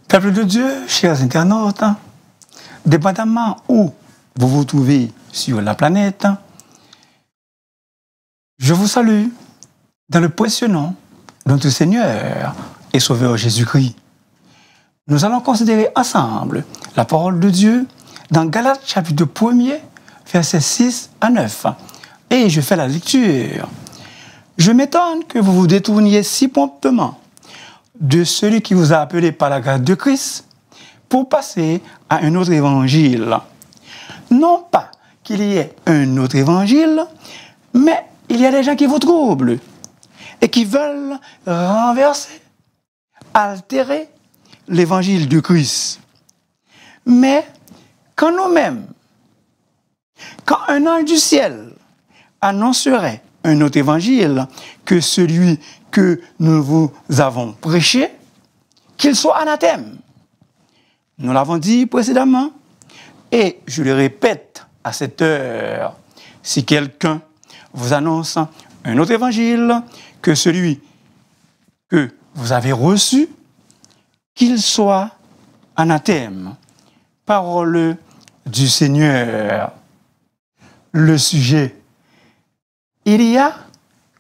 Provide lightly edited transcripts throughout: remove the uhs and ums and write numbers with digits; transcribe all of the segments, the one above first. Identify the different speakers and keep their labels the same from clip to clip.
Speaker 1: Peuple de Dieu, chers internautes, dépendamment où vous vous trouvez sur la planète, je vous salue dans le précieux nom de notre Seigneur et Sauveur Jésus-Christ. Nous allons considérer ensemble la parole de Dieu dans Galates chapitre 1er, versets 6 à 9. Et je fais la lecture. Je m'étonne que vous vous détourniez si promptement de celui qui vous a appelé par la grâce de Christ pour passer à un autre évangile. Non pas qu'il y ait un autre évangile, mais il y a des gens qui vous troublent et qui veulent renverser, altérer l'évangile de Christ. Mais quand nous-mêmes, quand un ange du ciel annoncerait un autre évangile que celui que nous vous avons prêché, qu'il soit anathème. Nous l'avons dit précédemment, et je le répète à cette heure, si quelqu'un vous annonce un autre évangile que celui que vous avez reçu, qu'il soit anathème. Parole du Seigneur. Le sujet. Il y a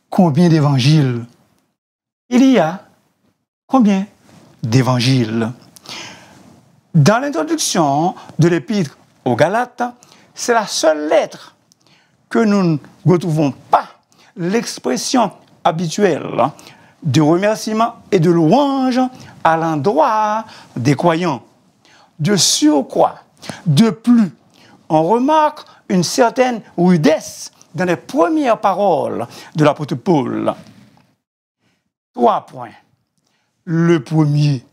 Speaker 1: combien d'évangiles? Il y a combien d'évangiles? Dans l'introduction de l'épître aux Galates, c'est la seule lettre que nous ne retrouvons pas l'expression habituelle de remerciement et de louange à l'endroit des croyants. De surcroît, de plus, on remarque une certaine rudesse dans les premières paroles de l'apôtre Paul. 3 points. Le premier,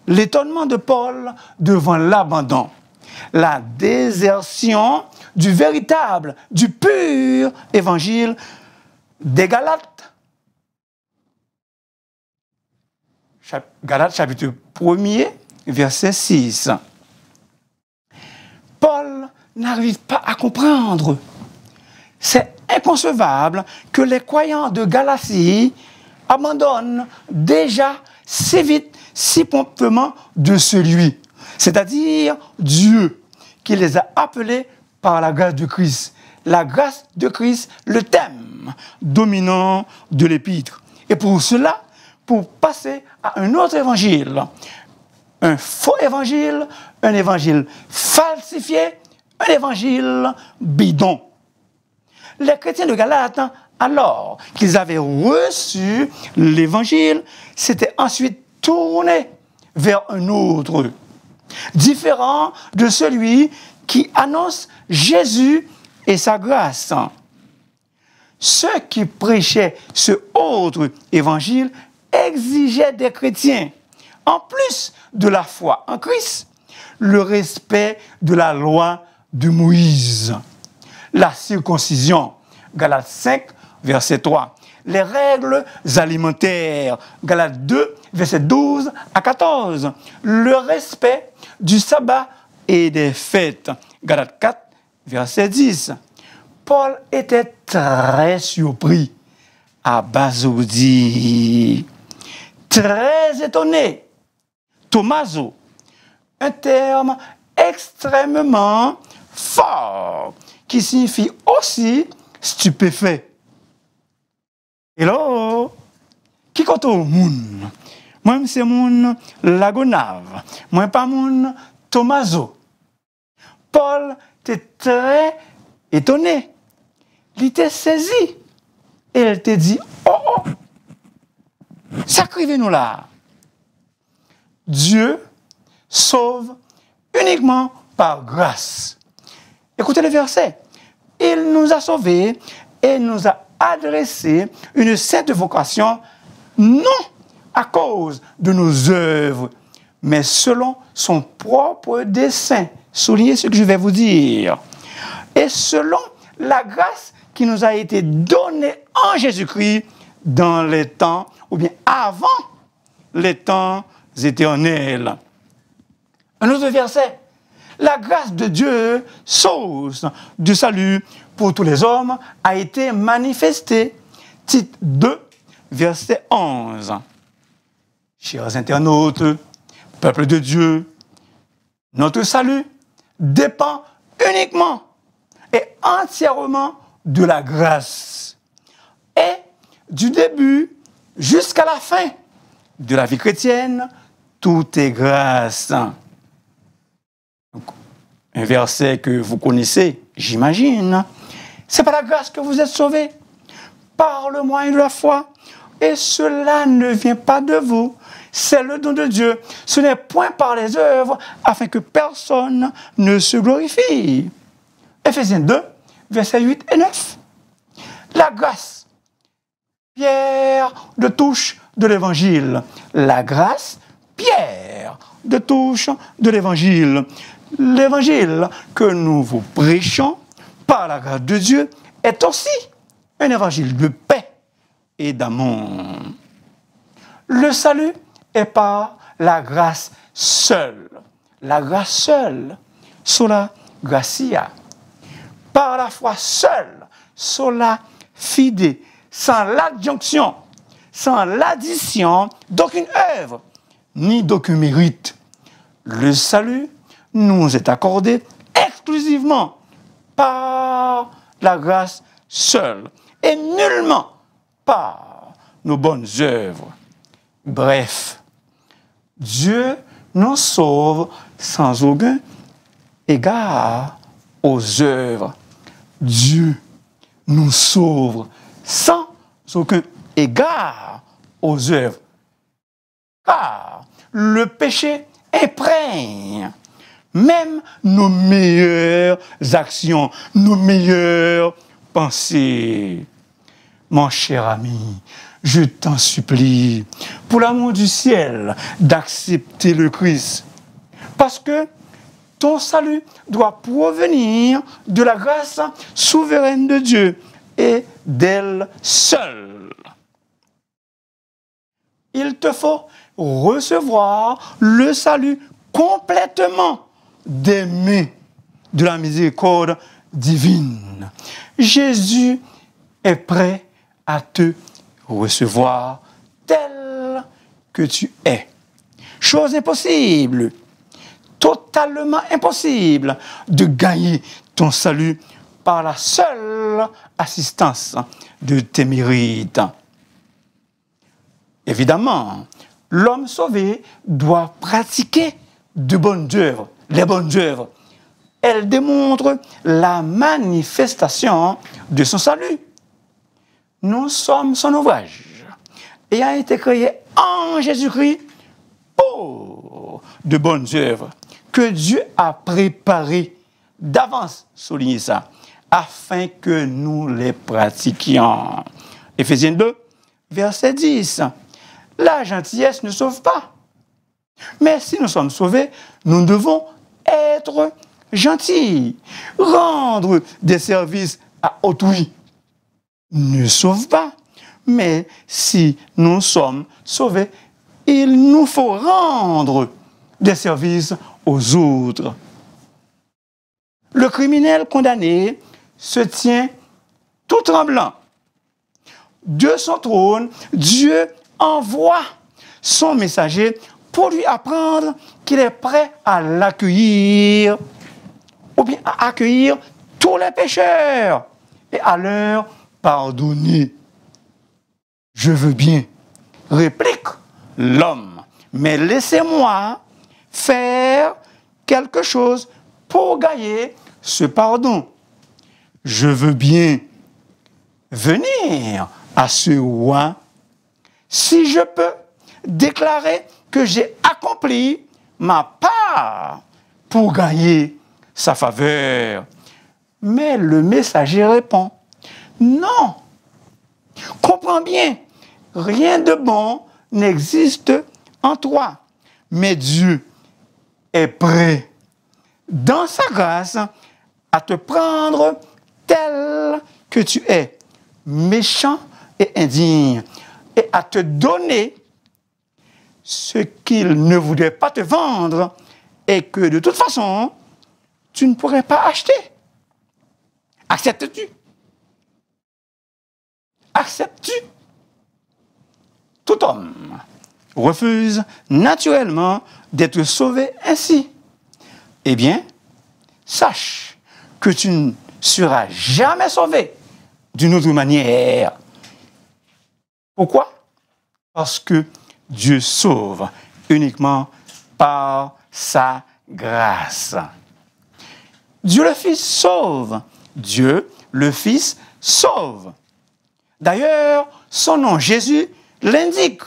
Speaker 1: l'étonnement de Paul devant l'abandon, la désertion du véritable, du pur évangile des Galates. Galates chapitre 1er, verset 6. Paul n'arrive pas à comprendre. C'est inconcevable que les croyants de Galatie abandonnent déjà si vite, si promptement de celui, c'est-à-dire Dieu, qui les a appelés par la grâce de Christ. La grâce de Christ, le thème dominant de l'épître. Et pour cela, pour passer à un autre évangile, un faux évangile, un évangile falsifié, un évangile bidon. Les chrétiens de Galates, alors qu'ils avaient reçu l'évangile, s'étaient ensuite tournés vers un autre, différent de celui qui annonce Jésus et sa grâce. Ceux qui prêchaient ce autre évangile exigeaient des chrétiens, en plus de la foi en Christ, le respect de la loi de Moïse, la circoncision, Galates 5, verset 3, les règles alimentaires, Galates 2, verset 12 à 14, le respect du sabbat et des fêtes, Galates 4, verset 10. Paul était très surpris, abasourdi, très étonné. Thomaso, un terme extrêmement fort qui signifie aussi stupéfait. Hello, qui compte au monde? Moi, c'est mon Lagonave. Moi, pas mon Thomaso. Paul était très étonné. Il était saisi. Et il te dit, oh, sacrez-nous là. Dieu sauve uniquement par grâce. Écoutez le verset. Il nous a sauvés et nous a adressé une sainte vocation, non à cause de nos œuvres, mais selon son propre dessein. Soulignez ce que je vais vous dire. Et selon la grâce qui nous a été donnée en Jésus-Christ dans les temps, ou bien avant les temps éternels. Un autre verset. La grâce de Dieu, source du salut pour tous les hommes, a été manifestée. Tite 2, verset 11. Chers internautes, Peuple de Dieu, notre salut dépend uniquement et entièrement de la grâce. Et du début jusqu'à la fin de la vie chrétienne, tout est grâce. Donc, un verset que vous connaissez, j'imagine. C'est par la grâce que vous êtes sauvés, par le moyen de la foi. Et cela ne vient pas de vous, c'est le don de Dieu. Ce n'est point par les œuvres, afin que personne ne se glorifie. Éphésiens 2, versets 8 et 9. La grâce, pierre de touche de l'évangile. La grâce, pierre de touche de l'évangile. L'évangile que nous vous prêchons par la grâce de Dieu est aussi un évangile de paix et d'amour. Le salut est par la grâce seule. La grâce seule, sola gratia. Par la foi seule, sola fide, sans l'adjonction, sans l'addition d'aucune œuvre, ni d'aucun mérite. Le salut nous est accordé exclusivement par la grâce seule et nullement par nos bonnes œuvres. Bref, Dieu nous sauve sans aucun égard aux œuvres. Dieu nous sauve sans aucun égard aux œuvres. Car le péché imprègne même nos meilleures actions, nos meilleures pensées. Mon cher ami, je t'en supplie, pour l'amour du ciel, d'accepter le Christ. Parce que ton salut doit provenir de la grâce souveraine de Dieu et d'elle seule. Il te faut recevoir le salut complètement des mains de la miséricorde divine. Jésus est prêt à te recevoir tel que tu es. Chose impossible, totalement impossible de gagner ton salut par la seule assistance de tes mérites. Évidemment, l'homme sauvé doit pratiquer de bonnes œuvres, les bonnes œuvres. Elles démontrent la manifestation de son salut. Nous sommes son ouvrage, ayant été créés en Jésus-Christ pour de bonnes œuvres que Dieu a préparées d'avance, soulignez ça, afin que nous les pratiquions. Éphésiens 2, verset 10. La gentillesse ne sauve pas. Mais si nous sommes sauvés, nous devons être gentils. Rendre des services à autrui ne sauve pas. Mais si nous sommes sauvés, il nous faut rendre des services aux autres. Le criminel condamné se tient tout tremblant. De son trône, Dieu envoie son messager pour lui apprendre qu'il est prêt à l'accueillir, ou bien à accueillir tous les pécheurs et à leur pardonner. Je veux bien, réplique l'homme, mais laissez-moi faire quelque chose pour gagner ce pardon. Je veux bien venir à ce roi si je peux déclarer que j'ai accompli ma part pour gagner sa faveur. Mais le messager répond, non, comprends bien, rien de bon n'existe en toi, mais Dieu est prêt, dans sa grâce, à te prendre tel que tu es, méchant et indigne, et à te donner ce qu'il ne voudrait pas te vendre et que de toute façon, tu ne pourrais pas acheter. Acceptes-tu? Acceptes-tu? Tout homme refuse naturellement d'être sauvé ainsi, eh bien, sache que tu ne seras jamais sauvé d'une autre manière. Pourquoi? Parce que Dieu sauve uniquement par sa grâce. Dieu le Fils sauve. Dieu le Fils sauve. D'ailleurs, son nom, Jésus, l'indique.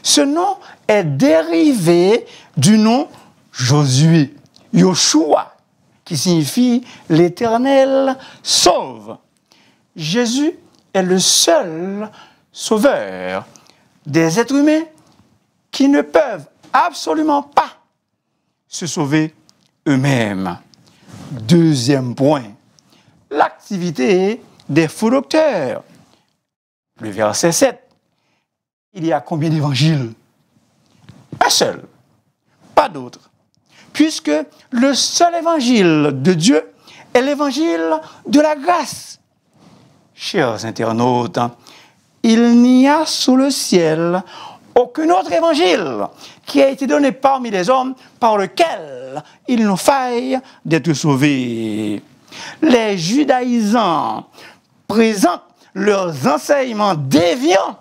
Speaker 1: Ce nom est dérivé du nom Josué, Yoshua, qui signifie l'Éternel sauve. Jésus est le seul sauveur des êtres humains qui ne peuvent absolument pas se sauver eux-mêmes. Deuxième point, l'activité des faux docteurs. Le verset 7. Il y a combien d'évangiles? Un seul, pas d'autre. Puisque le seul évangile de Dieu est l'évangile de la grâce. Chers internautes, il n'y a sous le ciel aucun autre évangile qui a été donné parmi les hommes par lequel il nous faille d'être sauvés. Les judaïsants présentent leurs enseignements déviants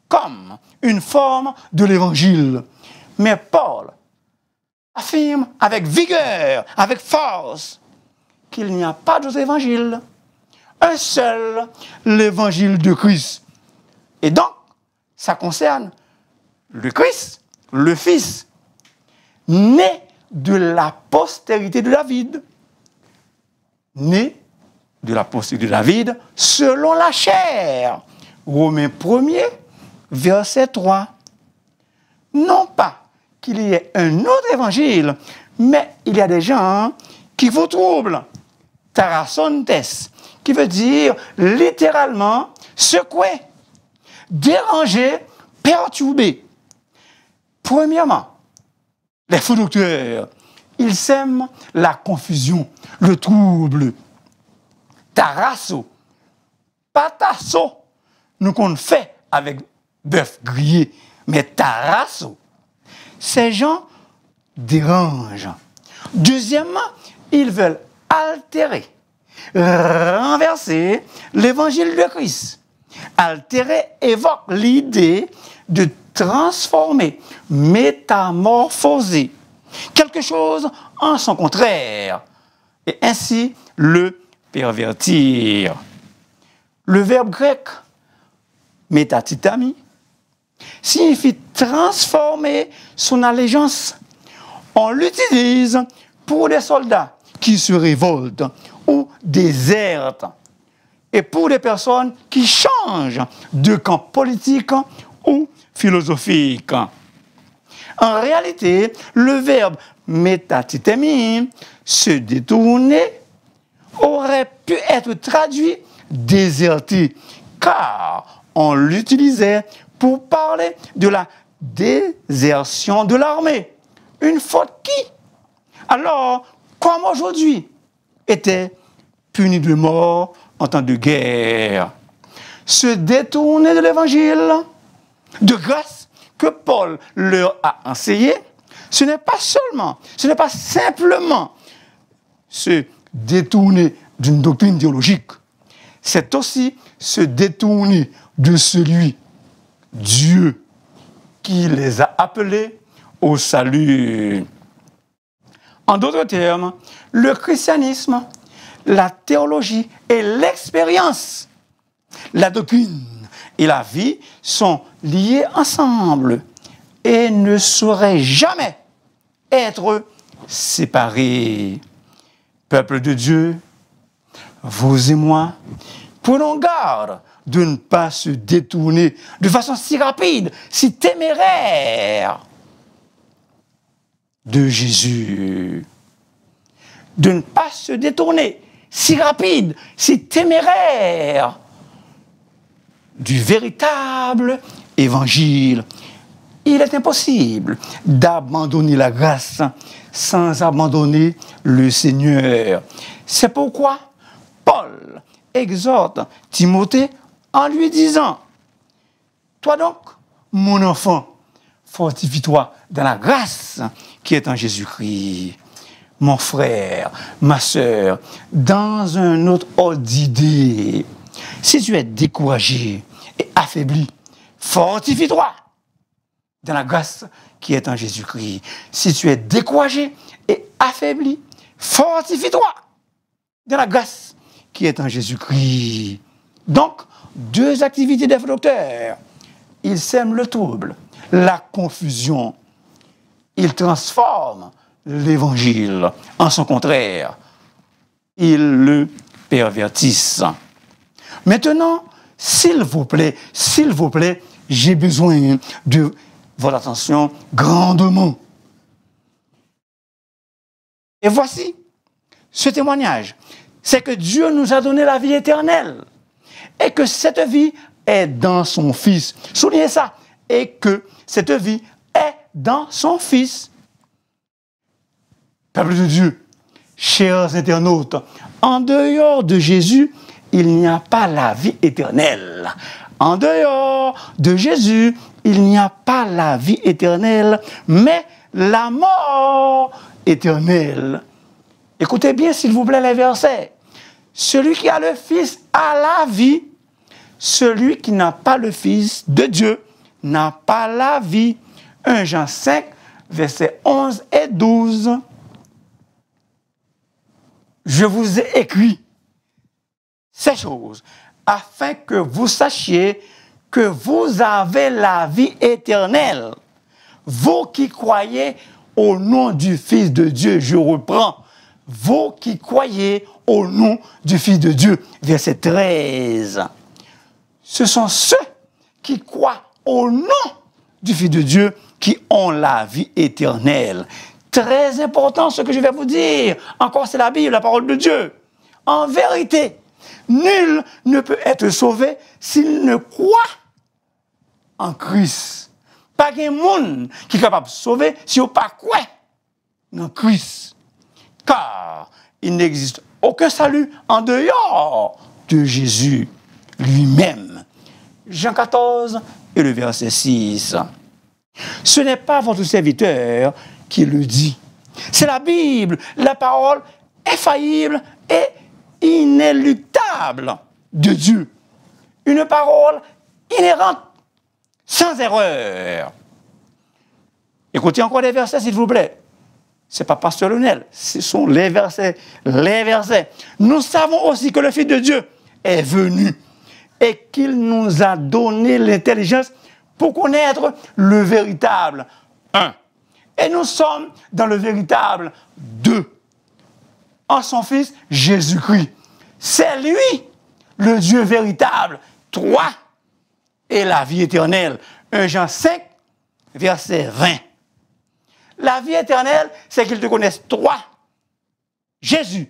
Speaker 1: comme une forme de l'évangile. Mais Paul affirme avec vigueur, avec force, qu'il n'y a pas d'autre évangile. Un seul, l'évangile de Christ. Et donc, ça concerne le Christ, le Fils, né de la postérité de David. Né de la postérité de David selon la chair. Romains 1er, verset 3. Non pas qu'il y ait un autre évangile, mais il y a des gens qui vous troublent. Tarasontes, qui veut dire littéralement secouer, déranger, perturber. Premièrement, les faux docteurs, ils sèment la confusion, le trouble. Tarasso, pas tasso, nous qu'on fait avec bœuf grillé, mais tarasso. Ces gens dérangent. Deuxièmement, ils veulent altérer, renverser l'évangile de Christ. Altérer évoque l'idée de transformer, métamorphoser quelque chose en son contraire, et ainsi le pervertir. Le verbe grec métatitami signifie transformer son allégeance. On l'utilise pour des soldats qui se révoltent ou désertent, et pour des personnes qui changent de camp politique ou philosophique. En réalité, le verbe métatitemi, se détourner, aurait pu être traduit déserter, car on l'utilisait pour parler de la désertion de l'armée. Une faute qui, alors, comme aujourd'hui, était punie de mort en temps de guerre. Se détourner de l'évangile de grâce que Paul leur a enseigné, ce n'est pas simplement se détourner d'une doctrine théologique, c'est aussi se détourner de celui, Dieu, qui les a appelés au salut. En d'autres termes, le christianisme, la théologie et l'expérience, la doctrine et la vie sont liés ensemble et ne sauraient jamais être séparés. Peuple de Dieu, vous et moi, prenons garde de ne pas se détourner de façon si rapide, si téméraire de Jésus. De ne pas se détourner si rapide, si téméraire du véritable évangile. Il est impossible d'abandonner la grâce sans abandonner le Seigneur. C'est pourquoi Paul exhorte Timothée en lui disant « Toi donc, mon enfant, fortifie-toi dans la grâce qui est en Jésus-Christ. Mon frère, ma sœur, dans un autre ordre d'idée, si tu es découragé et affaibli, fortifie-toi dans la grâce qui est en Jésus-Christ. Si tu es découragé et affaibli, fortifie-toi dans la grâce qui est en Jésus-Christ. Donc, deux activités des docteurs. Ils sèment le trouble, la confusion. Ils transforment l'évangile en son contraire. Ils le pervertissent. Maintenant, s'il vous plaît, j'ai besoin de votre attention grandement. Et voici ce témoignage. C'est que Dieu nous a donné la vie éternelle. Et que cette vie est dans son Fils. Soulignez ça. Et que cette vie est dans son Fils. Peuple de Dieu, chers internautes, en dehors de Jésus, il n'y a pas la vie éternelle. En dehors de Jésus, il n'y a pas la vie éternelle, mais la mort éternelle. Écoutez bien, s'il vous plaît, les versets. Celui qui a le Fils a la vie. Celui qui n'a pas le Fils de Dieu n'a pas la vie. 1 Jean 5, versets 11 et 12. Je vous ai écrit ces choses afin que vous sachiez que vous avez la vie éternelle. Vous qui croyez au nom du Fils de Dieu, je reprends. Vous qui croyez au nom du Fils de Dieu. Verset 13. Ce sont ceux qui croient au nom du Fils de Dieu qui ont la vie éternelle. Très important ce que je vais vous dire. Encore, c'est la Bible, la parole de Dieu. En vérité, nul ne peut être sauvé s'il ne croit en Christ. Pas de monde qui est capable de sauver si on ne croit pas en Christ. Car il n'existe aucun salut en dehors de Jésus lui-même. Jean 14 et le verset 6. Ce n'est pas votre serviteur qui le dit. C'est la Bible, la parole infaillible et inéluctable de Dieu. Une parole inhérente, sans erreur. Écoutez encore les versets, s'il vous plaît. Ce n'est pas Pasteur Lionel, ce sont les versets. Les versets. Nous savons aussi que le Fils de Dieu est venu et qu'il nous a donné l'intelligence pour connaître le véritable. 1. Et nous sommes dans le véritable. 2. En son Fils, Jésus-Christ. C'est lui, le Dieu véritable. 3. Et la vie éternelle. 1 Jean 5, verset 20. La vie éternelle, c'est qu'ils te connaissent, toi, Jésus,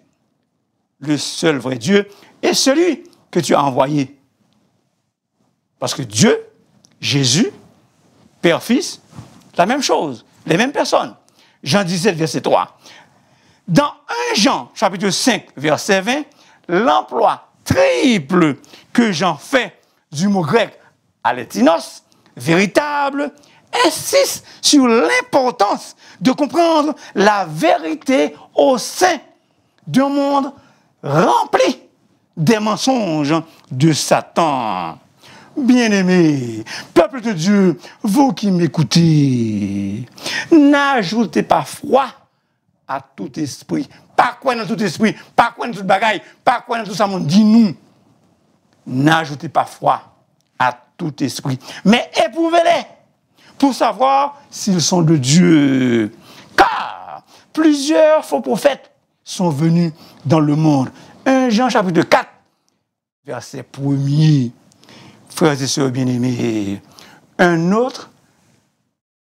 Speaker 1: le seul vrai Dieu, et celui que tu as envoyé. Parce que Dieu, Jésus, Père, Fils, la même chose, les mêmes personnes. Jean 17, verset 3. Dans 1 Jean, chapitre 5, verset 20, l'emploi triple que Jean fait du mot grec alétinos, véritable, insiste sur l'importance de comprendre la vérité au sein d'un monde rempli des mensonges de Satan. Bien-aimés, peuple de Dieu, vous qui m'écoutez, n'ajoutez pas foi à tout esprit. Pas quoi dans tout esprit, pas quoi dans toute bagaille, pas quoi dans tout ça, monde dit nous. N'ajoutez pas foi à tout esprit, mais éprouvez-les pour savoir s'ils sont de Dieu. Car plusieurs faux prophètes sont venus dans le monde. 1 Jean chapitre 4, verset 1er. Frères et sœurs bien-aimés, un autre,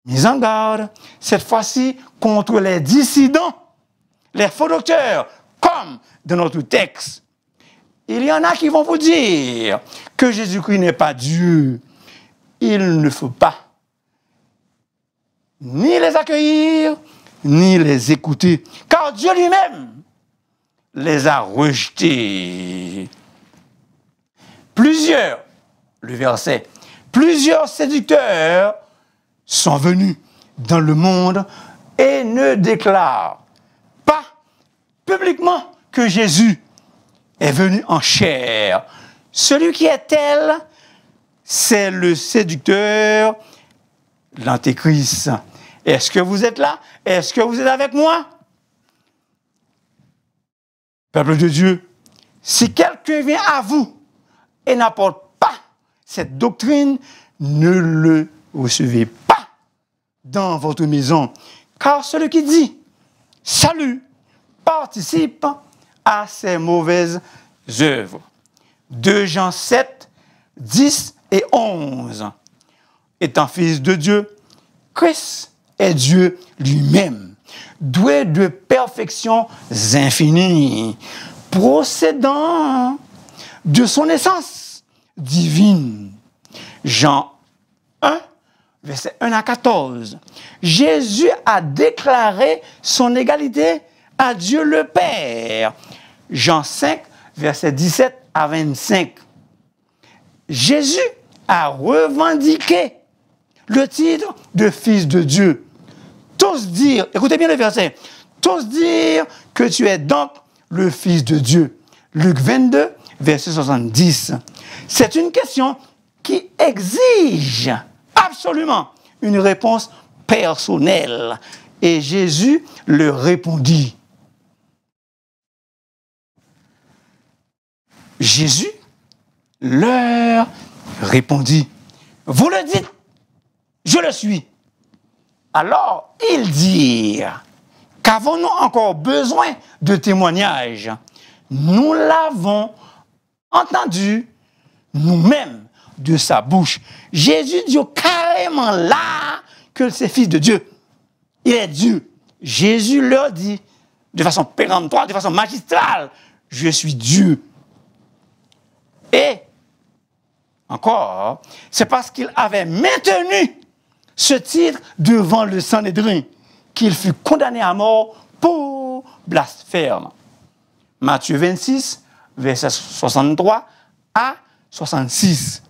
Speaker 1: mise en garde, cette fois-ci contre les dissidents, les faux docteurs, comme dans notre texte. Il y en a qui vont vous dire que Jésus-Christ n'est pas Dieu. Il ne faut pas ni les accueillir, ni les écouter, car Dieu lui-même les a rejetés. Plusieurs, le verset, plusieurs séducteurs sont venus dans le monde et ne déclarent pas publiquement que Jésus est venu en chair. Celui qui est tel, c'est le séducteur, l'antéchrist. Est-ce que vous êtes là? Est-ce que vous êtes avec moi? Peuple de Dieu, si quelqu'un vient à vous et n'apporte pas cette doctrine, ne le recevez pas dans votre maison. Car celui qui dit « salut » participe à ses mauvaises œuvres. 2 Jean 7, 10 et 11. Étant fils de Dieu, Christ est Dieu lui-même, doué de perfections infinies, procédant de son essence divine. Jean 1, versets 1 à 14. Jésus a déclaré son égalité à Dieu le Père. Jean 5, versets 17 à 25. Jésus a revendiqué le titre de fils de Dieu. Tous dire, écoutez bien le verset, tous dire que tu es donc le fils de Dieu. Luc 22, verset 70. C'est une question qui exige absolument une réponse personnelle. Et Jésus le répondit. Jésus leur répondit, « Vous le dites, je le suis. » Alors, ils dirent, « Qu'avons-nous encore besoin de témoignages? Nous l'avons entendu nous-mêmes de sa bouche. » Jésus dit carrément là que c'est fils de Dieu. Il est Dieu. Jésus leur dit de façon péremptoire, de façon magistrale, « Je suis Dieu. » Et encore, c'est parce qu'il avait maintenu ce titre devant le Sanhédrin qu'il fut condamné à mort pour blasphème. Matthieu 26, versets 63 à 66.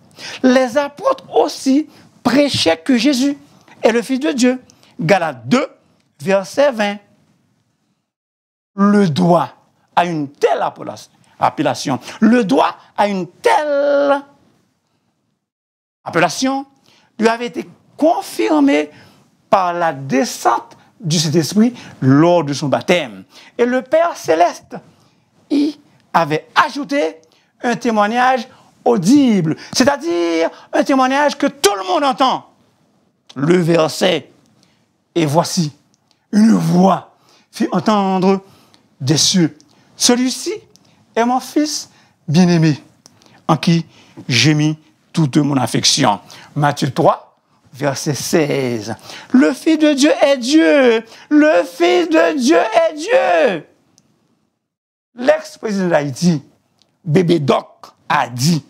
Speaker 1: Les apôtres aussi prêchaient que Jésus est le Fils de Dieu. Galates 2, verset 20. Le droit à une telle appellation, le droit à une telle appellation lui avait été confirmé par la descente du Saint-Esprit lors de son baptême. Et le Père Céleste y avait ajouté un témoignage audible, c'est-à-dire un témoignage que tout le monde entend. Le verset, et voici, une voix fit entendre des cieux. Celui-ci est mon fils bien-aimé, en qui j'ai mis toute mon affection. Matthieu 3, verset 16. Le Fils de Dieu est Dieu. Le Fils de Dieu est Dieu. L'ex-président d'Haïti, Bébé Doc, a dit,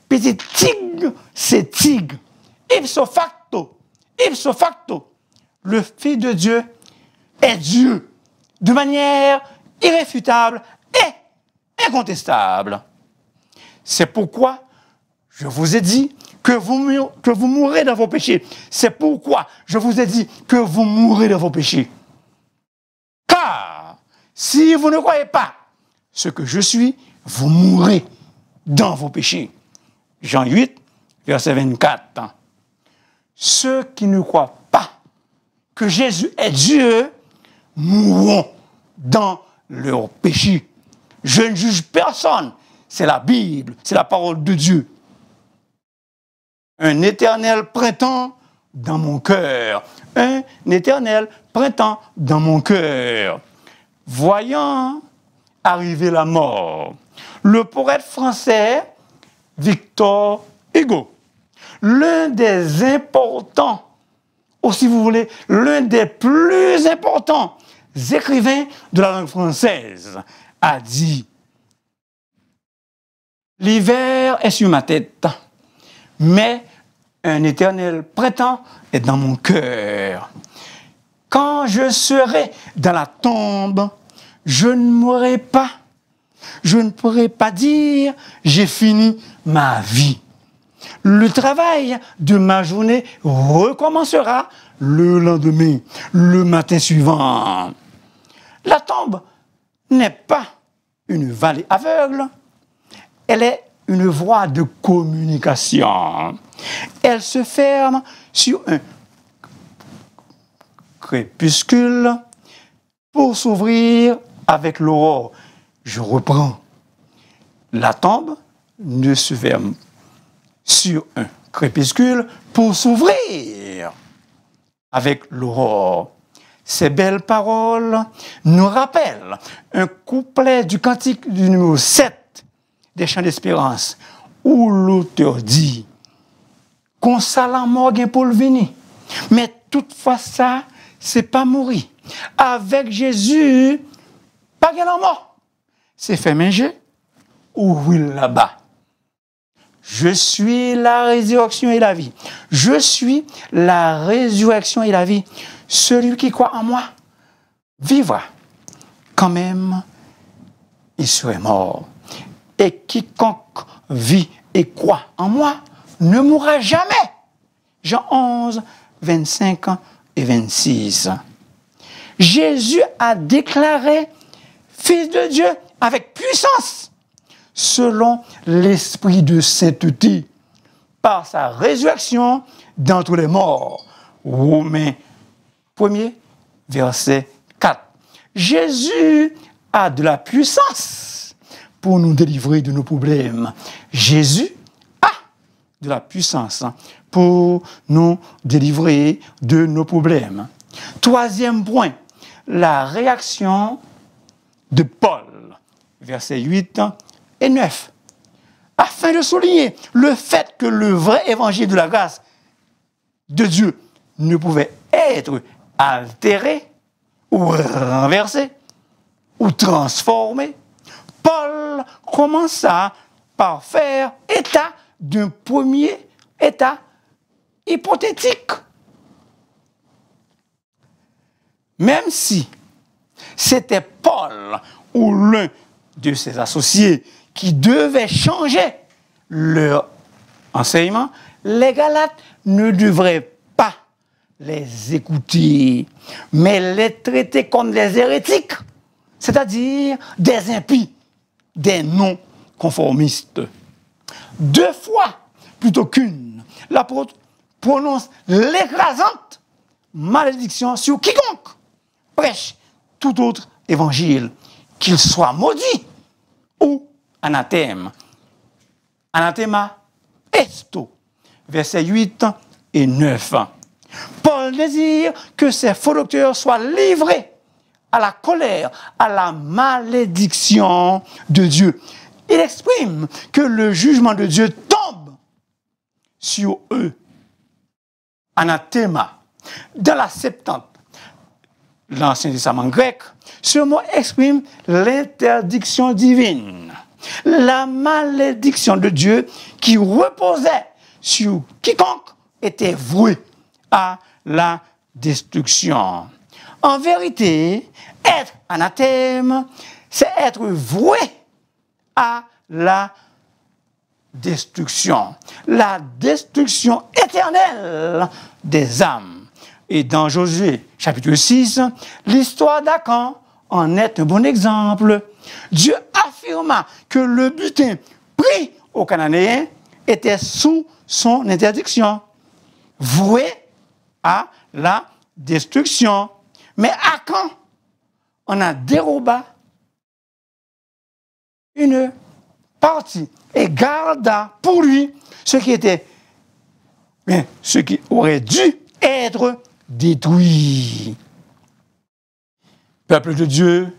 Speaker 1: petit tigre, c'est tigre. Ipso facto, le Fils de Dieu est Dieu, de manière irréfutable et incontestable. C'est pourquoi je vous ai dit que vous mourrez dans vos péchés. C'est pourquoi je vous ai dit que vous mourrez dans vos péchés. Car si vous ne croyez pas ce que je suis, vous mourrez dans vos péchés. Jean 8, verset 24. Ceux qui ne croient pas que Jésus est Dieu mourront dans leurs péchés. Je ne juge personne. C'est la Bible, c'est la parole de Dieu. Un éternel printemps dans mon cœur. Un éternel printemps dans mon cœur. Voyant arriver la mort, le poète français Victor Hugo, l'un des importants, ou si vous voulez, l'un des plus importants écrivains de la langue française, a dit « L'hiver est sur ma tête, mais un éternel printemps est dans mon cœur. Quand je serai dans la tombe, je ne mourrai pas. Je ne pourrai pas dire « j'ai fini ma vie ». Le travail de ma journée recommencera le lendemain, le matin suivant. La tombe n'est pas une vallée aveugle, elle est une voie de communication. Elle se ferme sur un crépuscule pour s'ouvrir avec l'aurore. Je reprends. La tombe ne se ferme sur un crépuscule pour s'ouvrir avec l'aurore. Ces belles paroles nous rappellent un couplet du cantique du numéro 7 des Chants d'Espérance, où l'auteur dit « Qu'on ça la mort pour le venir, mais toutefois ça, c'est pas mourir. Avec Jésus, pas de la mort. C'est fait manger ou oui là-bas. Je suis la résurrection et la vie. Je suis la résurrection et la vie. Celui qui croit en moi vivra. Quand même, il serait mort. Et quiconque vit et croit en moi ne mourra jamais. Jean 11, 25 et 26. Jésus a déclaré Fils de Dieu avec puissance, selon l'esprit de sainteté, par sa résurrection d'entre les morts. Romains 1er, verset 4. Jésus a de la puissance pour nous délivrer de nos problèmes. Jésus a de la puissance pour nous délivrer de nos problèmes. Troisième point, la réaction de Paul, versets 8 et 9, afin de souligner le fait que le vrai évangile de la grâce de Dieu ne pouvait être altéré ou renversé ou transformé. Paul commença par faire état d'un premier état hypothétique. Même si c'était Paul ou l'un de ses associés qui devait changer leur enseignement, les Galates ne devraient pas les écouter, mais les traiter comme des hérétiques, c'est-à-dire des impies, des non-conformistes. 2 fois plutôt qu'une, l'apôtre prononce l'écrasante malédiction sur quiconque prêche tout autre évangile, qu'il soit maudit ou anathème. Anathema esto, versets 8 et 9. Paul désire que ces faux docteurs soient livrés à la colère, à la malédiction de Dieu. Il exprime que le jugement de Dieu tombe sur eux. Anathema. Dans la Septante, l'Ancien Testament grec, ce mot exprime l'interdiction divine, la malédiction de Dieu qui reposait sur quiconque était voué à la destruction. En vérité, être anathème, c'est être voué à la destruction éternelle des âmes. Et dans Josué, chapitre 6, l'histoire d'Acan en est un bon exemple. Dieu affirma que le butin pris aux Cananéens était sous son interdiction, voué à la destruction. Mais Acan en a dérobé une partie et garda pour lui ce qui aurait dû être détruit. Peuple de Dieu,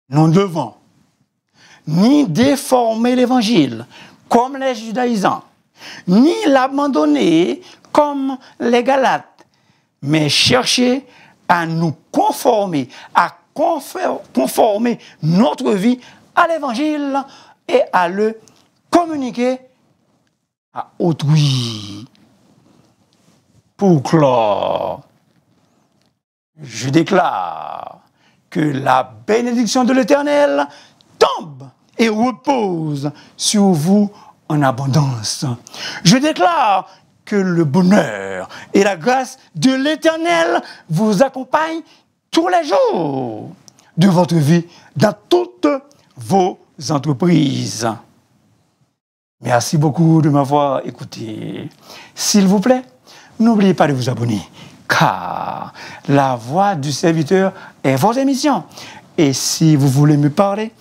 Speaker 1: nous ne devons ni déformer l'évangile comme les judaïsants, ni l'abandonner comme les Galates, mais chercher à nous conformer, à conformer notre vie à l'évangile et à le communiquer à autrui. Pour clore, je déclare que la bénédiction de l'Éternel tombe et repose sur vous en abondance. Je déclare que le bonheur et la grâce de l'Éternel vous accompagnent tous les jours de votre vie dans toutes vos entreprises. Merci beaucoup de m'avoir écouté. S'il vous plaît, n'oubliez pas de vous abonner, car la voix du serviteur est votre émission. Et si vous voulez me parler,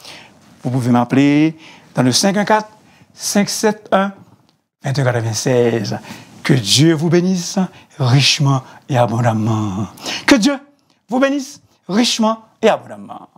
Speaker 1: vous pouvez m'appeler dans le 514-571-2196. Que Dieu vous bénisse richement et abondamment. Que Dieu vous bénisse richement et abondamment.